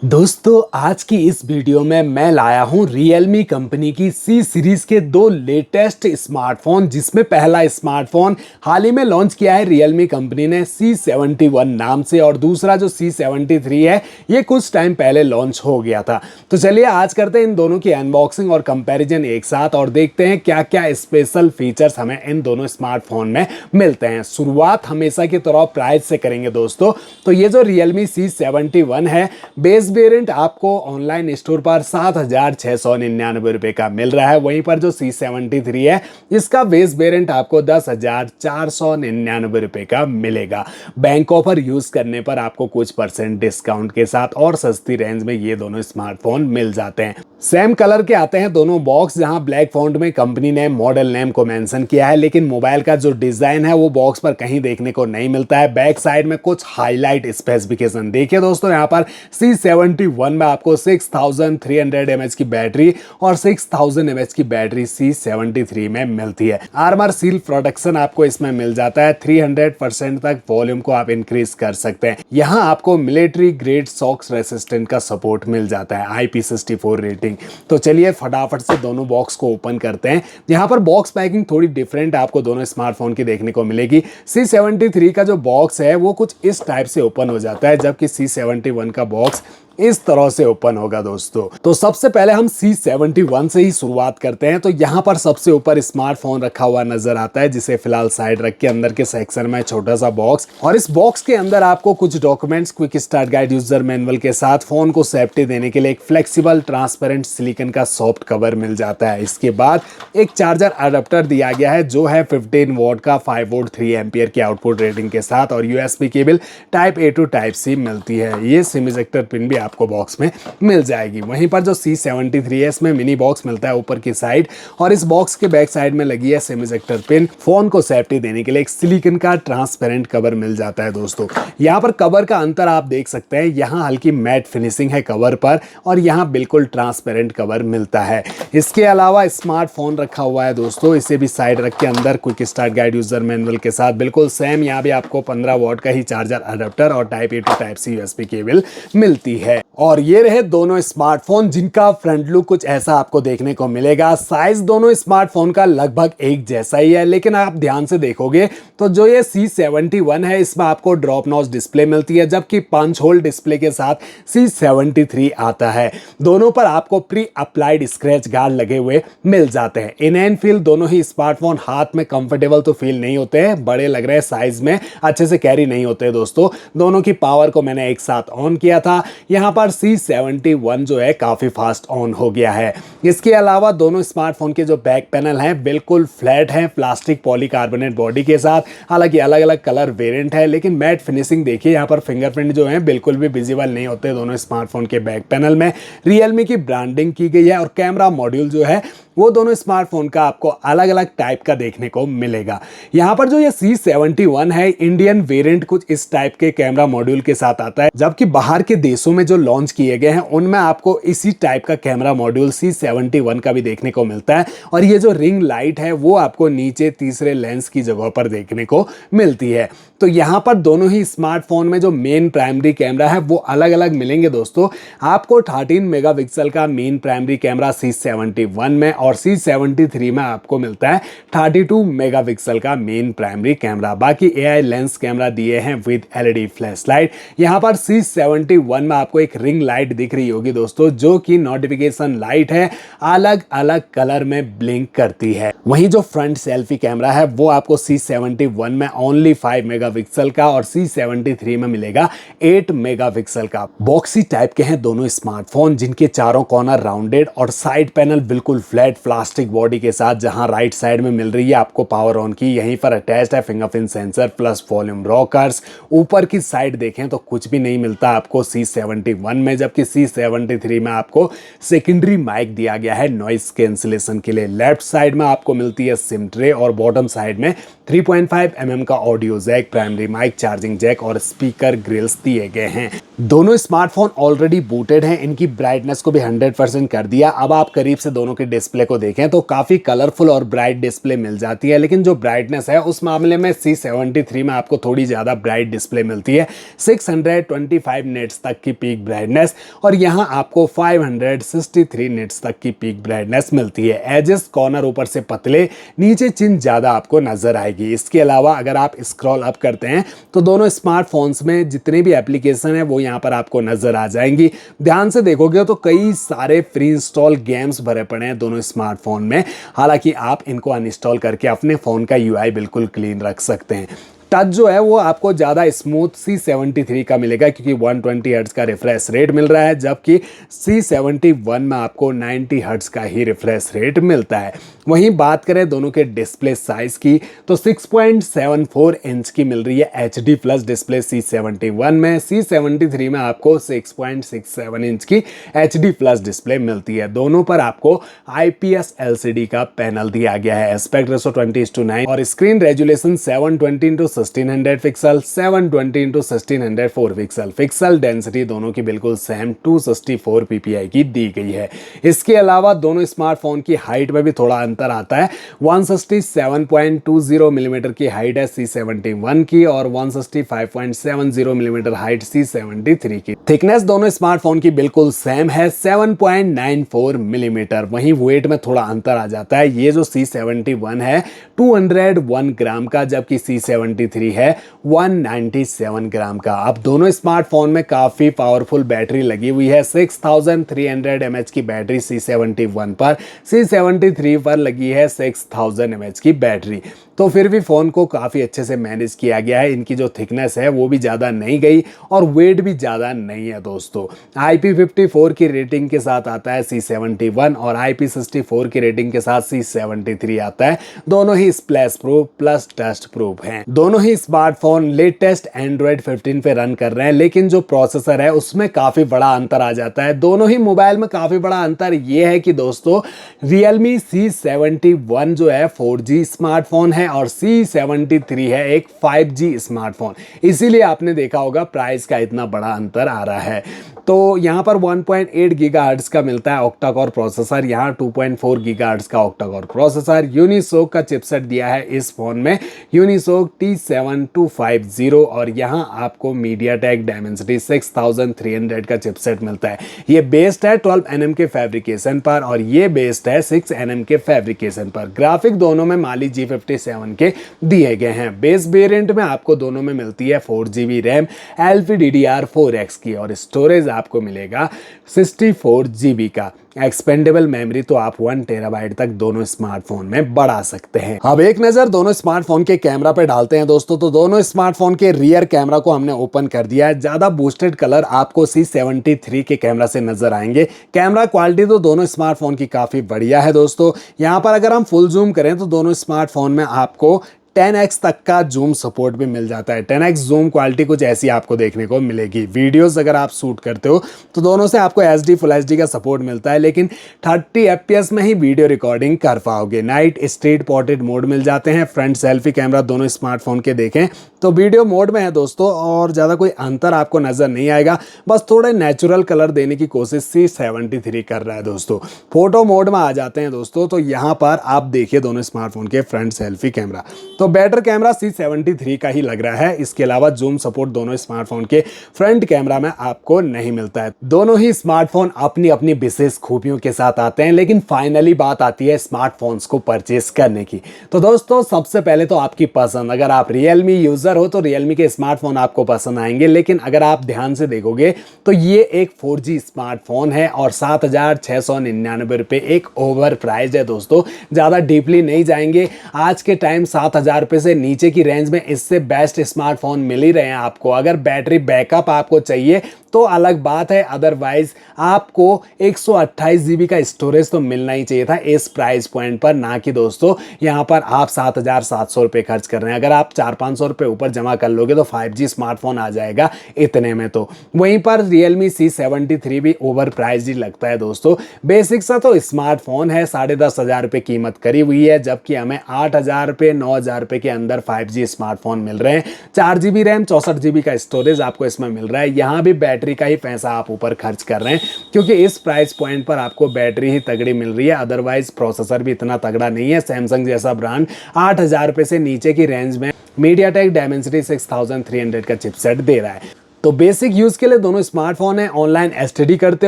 दोस्तों आज की इस वीडियो में मैं लाया हूं Realme कंपनी की C सीरीज के दो लेटेस्ट स्मार्टफोन, जिसमें पहला स्मार्टफोन हाल ही में लॉन्च किया है Realme कंपनी ने C71 नाम से, और दूसरा जो C73 है ये कुछ टाइम पहले लॉन्च हो गया था। तो चलिए आज करते हैं इन दोनों की अनबॉक्सिंग और कंपैरिजन एक साथ, और देखते हैं क्या क्या स्पेशल फीचर्स हमें इन दोनों स्मार्टफोन में मिलते हैं। शुरुआत हमेशा की तरह प्राइस से करेंगे दोस्तों। तो ये जो Realme C71 है, बेस वेरिएंट आपको ऑनलाइन स्टोर पर 7,699 रुपए का मिल रहा है। वहीं पर जो C73 है इसका बेस वेरिएंट आपको 10,499 रुपए का मिलेगा। बैंक ऑफर यूज करने पर आपको कुछ % डिस्काउंट के साथ और सस्ती रेंज में ये दोनों स्मार्टफोन मिल जाते हैं। सेम कलर के आते हैं दोनों बॉक्स, जहां ब्लैक फॉन्ट में कंपनी ने मॉडल नेम को मेंशन किया है, लेकिन मोबाइल का जो डिजाइन है वो बॉक्स पर कहीं देखने को नहीं मिलता है। बैक साइड में कुछ हाईलाइट स्पेसिफिकेशन देखिए दोस्तों, यहाँ पर C71 में आपको 6300 mAh की बैटरी और 6000 mAh की बैटरी C73 में मिलती है। आर्मर सील प्रोटेक्शन आपको इसमें मिल जाता है। 300% तक वॉल्यूम को आप इंक्रीज कर सकते हैं। यहाँ आपको मिलिट्री ग्रेड सॉक्स रेसिस्टेंट का सपोर्ट मिल जाता है, IP64 रेटिंग। तो चलिए फटाफट से दोनों बॉक्स को ओपन करते हैं। यहाँ पर बॉक्स पैकिंग थोड़ी डिफरेंट आपको दोनों स्मार्टफोन की देखने को मिलेगी। C73 का जो बॉक्स है वो कुछ इस टाइप से ओपन हो जाता है, जबकि C71 का बॉक्स इस तरह से ओपन होगा दोस्तों। तो सबसे पहले हम C71 से ही शुरुआत करते हैं। तो यहाँ पर सबसे ऊपर स्मार्टफोन रखा हुआ नजर आता है, जिसे फिलहाल साइड रख के अंदर के सेक्शन में छोटा सा बॉक्स, और इस बॉक्स के अंदर आपको कुछ documents, quick start guide, user manual के साथ फोन को सेफ्टी देने के लिए एक फ्लेक्सिबल ट्रांसपेरेंट सिलिकॉन का सॉफ्ट कवर मिल जाता है। इसके बाद एक चार्जर अडेप्टर दिया गया है जो है 15 वॉट का 5 वोल्ट 3 एम्पियर की आउटपुट रेटिंग के साथ, और USB cable type A to type C मिलती है। ये सिम इजेक्टर पिन भी आपको बॉक्स में मिल जाएगी। वहीं पर जो C73 है इसमें मिनी बॉक्स मिलता है ऊपर की साइड, और इस बॉक्स के बैक साइड में लगी है सिम इजेक्टर पिन। फोन को सेफ्टी देने के लिए एक सिलिकॉन का ट्रांसपेरेंट कवर मिल जाता है दोस्तों। यहाँ पर कवर का अंतर आप देख सकते हैं, यहाँ हल्की मैट फिनिशिंग है कवर पर, और यहाँ बिल्कुल ट्रांसपेरेंट कवर मिलता है। इसके अलावा स्मार्टफोन रखा हुआ है दोस्तों, इसे भी साइड रख के अंदर quick start guide, user manual के साथ बिल्कुल सेम। यहाँ भी आपको 15 वॉट का ही चार्जर अडेप्टर और type A to type C USB cable मिलती है। और ये रहे दोनों स्मार्टफोन, जिनका फ्रंट लुक कुछ ऐसा आपको देखने को मिलेगा। साइज दोनों स्मार्टफोन का लगभग एक जैसा ही है, लेकिन आप ध्यान से देखोगे तो जो ये C71 है इसमें आपको ड्रॉप नॉच डिस्प्ले मिलती है, जबकि पंच होल डिस्प्ले के साथ C73 आता है। दोनों पर आपको प्री अप्लाइड स्क्रैच गार्ड लगे हुए मिल जाते हैं। इन एंड फील दोनों ही स्मार्टफोन हाथ में कंफर्टेबल तो फील नहीं होते हैं, बड़े लग रहे हैं, साइज में अच्छे से कैरी नहीं होते दोस्तों। दोनों की पावर को मैंने एक साथ ऑन किया था, यहाँ पर C71 जो है काफी फास्ट ऑन हो गया है। इसके अलावा दोनों स्मार्टफोन के जो बैक पैनल हैं बिल्कुल फ्लैट हैं, प्लास्टिक पॉलीकार्बोनेट बॉडी के साथ। हालांकि अलग अलग कलर वेरिएंट है, लेकिन मैट फिनिशिंग देखिए, यहाँ पर फिंगरप्रिंट जो है बिल्कुल भी विजिबल नहीं होते दोनों स्मार्टफोन के बैक पैनल में। Realme की ब्रांडिंग की गई है, और कैमरा मॉड्यूल जो है वो दोनों स्मार्टफोन का आपको अलग अलग टाइप का देखने को मिलेगा। यहाँ पर जो ये C71 है, इंडियन वेरिएंट कुछ इस टाइप के कैमरा मॉड्यूल के साथ आता है, जबकि बाहर के देशों में जो लॉन्च किए गए हैं उनमें आपको इसी टाइप का कैमरा मॉड्यूल C71 का भी देखने को मिलता है। और ये जो रिंग लाइट है वो आपको नीचे तीसरे लेंस की जगह पर देखने को मिलती है। तो यहाँ पर दोनों ही स्मार्टफोन में जो मेन प्राइमरी कैमरा है वो अलग अलग मिलेंगे दोस्तों। आपको 13 मेगापिक्सल का मेन प्राइमरी कैमरा C71 में, और C73 में आपको मिलता है 32 मेगापिक्सल का मेन प्राइमरी कैमरा। बाकी AI लेंस कैमरा दिए हैं विद LED फ्लैश लाइट। यहाँ पर C71 में आपको एक रिंग लाइट दिख रही होगी दोस्तों, जो कि नोटिफिकेशन लाइट है, अलग अलग कलर में ब्लिंक करती है। वहीं जो फ्रंट सेल्फी कैमरा है वो आपको C71 में ओनली 5 मेगापिक्सल का, और C73 में मिलेगा 8 मेगापिक्सल का। बॉक्सी टाइप के हैं दोनों स्मार्टफोन, जिनके चारों कॉर्नर राउंडेड और साइड पैनल बिल्कुल फ्लैट प्लास्टिक बॉडी के साथ। जहां राइट साइड में मिल रही है आपको पावर ऑन की, यहीं पर अटैच्ड है fingerprint sensor plus volume rockers. ऊपर की साइड देखें तो कुछ भी नहीं मिलता आपको C71 में, जबकि C73 में आपको सेकेंडरी माइक दिया गया है नॉइस कैंसिलेशन के लिए। लेफ्ट साइड में आपको मिलती है सिम ट्रे, और बॉटम साइड में 3.5 mm का audio jack, primary mic, charging jack और स्पीकर ग्रिल्स दिए गए हैं। दोनों स्मार्टफोन ऑलरेडी बूटेड हैं, इनकी ब्राइटनेस को भी 100% कर दिया। अब आप करीब से दोनों के डिस्प्ले को देखें तो काफी कलरफुल और ब्राइट डिस्प्ले मिल जाती है, लेकिन जो ब्राइटनेस है उस मामले में C73 में आपको थोड़ी ज्यादा ब्राइट डिस्प्ले मिलती है। 625 नेट्स तक की पीक ब्राइट ब्राइटनेस और यहाँ आपको 563 निट्स तक की पीक ब्राइटनेस मिलती है। एजेस कॉर्नर ऊपर से पतले, नीचे चिन ज़्यादा आपको नजर आएगी। इसके अलावा अगर आप स्क्रॉल अप करते हैं तो दोनों स्मार्टफोन्स में जितने भी एप्लीकेशन है वो यहाँ पर आपको नजर आ जाएंगी। ध्यान से देखोगे तो कई सारे फ्री इंस्टॉल गेम्स भरे पड़े हैं दोनों स्मार्टफोन में। हालांकि आप इनको अनइंस्टॉल करके अपने फ़ोन का यूआई बिल्कुल क्लीन रख सकते हैं। टच जो है वो आपको ज़्यादा स्मूथ C73 का मिलेगा क्योंकि 120 हर्ट्ज़ का रिफ्रेश रेट मिल रहा है, जबकि C71 में आपको 90 हर्ट्ज़ का ही रिफ्रेश रेट मिलता है। वहीं बात करें दोनों के डिस्प्ले साइज़ की तो 6.74 इंच की मिल रही है HD प्लस डिस्प्ले C71 में। C73 में आपको 6.67 इंच की HD प्लस डिस्प्ले मिलती है। दोनों पर आपको IPS LCD का पैनल दिया गया है। एस्पेक्ट रेशो 20:9 और screen resolution 720x1600 pixel, 720x1604 pixel. Pixel density दोनों की बिल्कुल सेम 264 ppi की दी गई है। इसके अलावा दोनों स्मार्टफोन की हाइट में भी थोड़ा अंतर आता है। 167.20 मिलीमीटर की हाइट है C71 की और 165.70 मिलीमीटर हाइट C73 की। थिकनेस दोनों स्मार्टफोन की बिल्कुल सेम है 7.94 मिलीमीटर। वहीं वेट में थोड़ा अंतर आ जाता है। ये जो C71 है 201 ग्राम का, जबकि C73 है 197 ग्राम का। अब दोनों स्मार्टफोन में काफी पावरफुल बैटरी लगी हुई है। 6300 mAh की बैटरी C71 पर, C73 पर लगी है 6000 mAh की बैटरी। तो फिर भी फ़ोन को काफ़ी अच्छे से मैनेज किया गया है। इनकी जो थिकनेस है वो भी ज़्यादा नहीं गई और वेट भी ज़्यादा नहीं है दोस्तों। IP54 की रेटिंग के साथ आता है C71 और IP64 की रेटिंग के साथ C73 आता है। दोनों ही splash proof plus dust proof हैं। दोनों ही स्मार्टफोन लेटेस्ट Android 15 पे रन कर रहे हैं, लेकिन जो प्रोसेसर है उसमें काफ़ी बड़ा अंतर आ जाता है। दोनों ही मोबाइल में काफ़ी बड़ा अंतर ये है कि दोस्तों Realme C71 जो है 4G स्मार्टफोन है और C73 है एक 5G स्मार्टफोन। इसीलिए आपने देखा होगा प्राइस का इतना बड़ा अंतर आ रहा है। तो यहाँ पर 1.8 गीगाहर्ट्ज़ का मिलता है ऑक्टा कोर प्रोसेसर, यहाँ 2.4 गीगाहर्ट्ज़ का ऑक्टा कोर प्रोसेसर। यूनिसोक का चिपसेट दिया है इस फोन में, यूनिसोक T7250 और यहाँ आपको मीडियाटेक डायमेंसिटी 6300 का चिपसेट मिलता है। ये बेस्ड है 12nm के फैब्रिकेशन पर और ये बेस्ड है 6nm के फैब्रिकेशन पर। ग्राफिक दोनों में माली G57 के दिए गए हैं। बेस वेरिएंट में आपको दोनों में मिलती है 4GB रैम LPDDR4X की और स्टोरेज आपको मिलेगा 64GB का। एक्सपेंडेबल मेमोरी तो आप 1 टेराबाइट तक दोनों स्मार्टफोन में बढ़ा सकते हैं। अब एक नज़र दोनों स्मार्टफोन के कैमरा पे डालते हैं दोस्तों। तो दोनों स्मार्टफोन के रियर कैमरा को हमने ओपन कर दिया है। ज़्यादा बूस्टेड कलर आपको C73 के कैमरा से नजर आएंगे। कैमरा क्वालिटी तो दोनों स्मार्टफोन की काफ़ी बढ़िया है दोस्तों। यहाँ पर अगर हम फुल जूम करें तो दोनों स्मार्टफोन में आपको 10x तक का जूम सपोर्ट भी मिल जाता है। 10x जूम क्वालिटी कुछ ऐसी आपको देखने को मिलेगी। वीडियोस अगर आप शूट करते हो तो दोनों से आपको HD फुल HD का सपोर्ट मिलता है, लेकिन 30 FPS में ही वीडियो रिकॉर्डिंग कर पाओगे। नाइट स्ट्रीट पोर्ट्रेट मोड मिल जाते हैं। फ्रंट सेल्फी कैमरा दोनों स्मार्टफोन के देखें तो वीडियो मोड में है दोस्तों और ज़्यादा कोई अंतर आपको नज़र नहीं आएगा। बस थोड़े नेचुरल कलर देने की कोशिश C73 कर रहा है दोस्तों। फोटो मोड में आ जाते हैं दोस्तों तो यहाँ पर आप देखिए दोनों स्मार्टफोन के फ्रंट सेल्फी कैमरा तो बेटर कैमरा C73 का ही लग रहा है। इसके अलावा जूम सपोर्ट दोनों स्मार्टफोन के फ्रंट कैमरा में आपको नहीं मिलता है। दोनों ही स्मार्टफोन अपनी अपनी विशेष खूबियों के साथ आते हैं, लेकिन फाइनली बात आती है स्मार्टफोन्स को परचेस करने की। तो दोस्तों सबसे पहले तो आपकी पसंद। अगर आप Realme यूजर हो तो Realme के स्मार्टफोन आपको पसंद आएंगे, लेकिन अगर आप ध्यान से देखोगे तो ये एक 4G स्मार्टफोन है और 7699 रुपये एक ओवर प्राइस है दोस्तों। ज़्यादा डीपली नहीं जाएंगे। आज के टाइम 7000 रुपये से नीचे की रेंज में इससे बेस्ट स्मार्टफोन मिल ही रहे हैं आपको। अगर बैटरी बैकअप आपको चाहिए तो अलग बात है, अदरवाइज आपको 128 GB का स्टोरेज तो मिलना ही चाहिए था इस प्राइस पॉइंट पर, ना कि दोस्तों यहाँ पर आप 7700 रुपये खर्च कर रहे हैं। अगर आप 400-500 रुपये ऊपर जमा कर लोगे तो 5G स्मार्टफोन आ जाएगा इतने में। तो वहीं पर Realme C73 भी ओवर प्राइस ही लगता है दोस्तों। बेसिक सा तो स्मार्टफोन है, 10,500 रुपये कीमत करी हुई है, जबकि हमें 8000 रुपये 9000 रुपये के अंदर 5G स्मार्टफोन मिल रहे हैं। 4GB रैम 64GB का स्टोरेज आपको इसमें मिल रहा है। यहाँ भी बैटरी का ही पैसा आप ऊपर खर्च कर रहे हैं, क्योंकि इस प्राइस पॉइंट पर आपको बैटरी ही तगड़ी मिल रही है। अदरवाइज प्रोसेसर भी इतना तगड़ा नहीं है। सैमसंग जैसा ब्रांड 8000 रुपये से नीचे की रेंज में मीडियाटेक डायमेंसिटी 6300 का चिपसेट दे रहा है। तो बेसिक यूज के लिए दोनों स्मार्टफोन है। ऑनलाइन स्टडी करते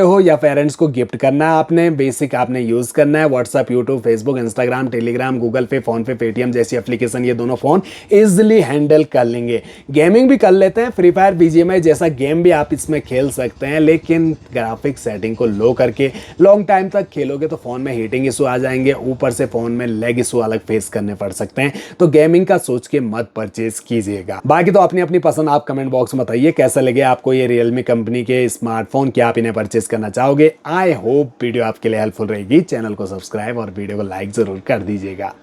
हो या पेरेंट्स को गिफ्ट करना है, आपने बेसिक आपने यूज करना है। WhatsApp, YouTube, Facebook, Instagram, Telegram, Google पे, फोन पे, पेटीएम जैसी एप्लीकेशन ये दोनों फोन इजिली हैंडल कर लेंगे। गेमिंग भी कर लेते हैं, फ्री फायर, बीजीएमआई जैसा गेम भी आप इसमें खेल सकते हैं, लेकिन ग्राफिक सेटिंग को लो करके लॉन्ग टाइम तक खेलोगे तो फोन में हीटिंग इशू आ जाएंगे, ऊपर से फोन में लेग इशू अलग फेस करने पड़ सकते हैं। तो गेमिंग का सोच के मत परचेज कीजिएगा। बाकी तो अपनी अपनी पसंद आप कमेंट बॉक्स में बताइए कैसा लगे आपको ये रियलमी कंपनी के स्मार्टफोन, क्या आप इन्हें परचेज करना चाहोगे। आई होप वीडियो आपके लिए हेल्पफुल रहेगी। चैनल को सब्सक्राइब और वीडियो को लाइक जरूर कर दीजिएगा।